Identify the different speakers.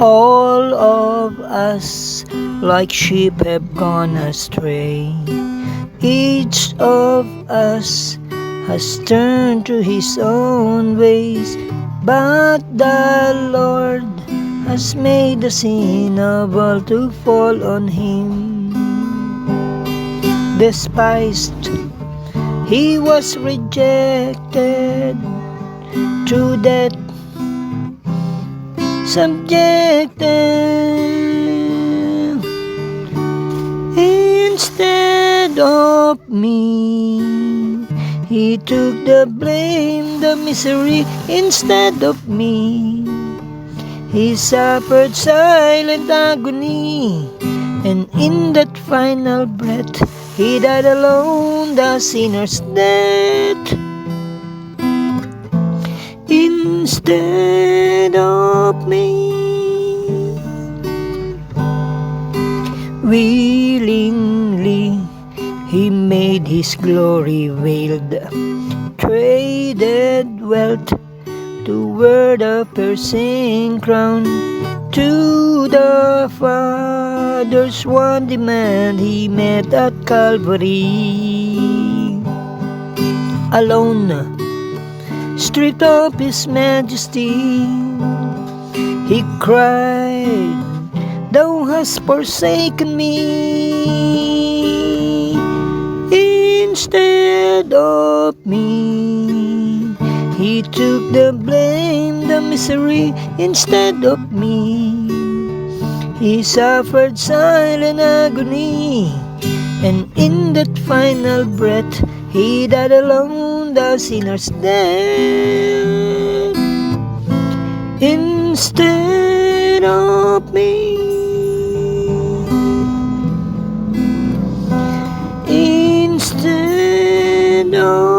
Speaker 1: All of us, like sheep, have gone astray. Each of us has turned to his own ways, but the Lord has made the sin of all to fall on him. Despised, he was rejected, to death subjected. Instead of me, he took the blame, the misery. Instead of me, he suffered silent agony, and in that final breath, he died alone, the sinner's death. Instead of me, willingly he made his glory veiled, traded wealth to wear the piercing crown. To the Father's one demand he met at Calvary. Alone, stripped of his majesty, he cried, "Thou hast forsaken me." Instead of me, he took the blame, the misery. Instead of me, he suffered silent agony, and in that final breath, he died alone, the sinner's death. Instead of me, instead of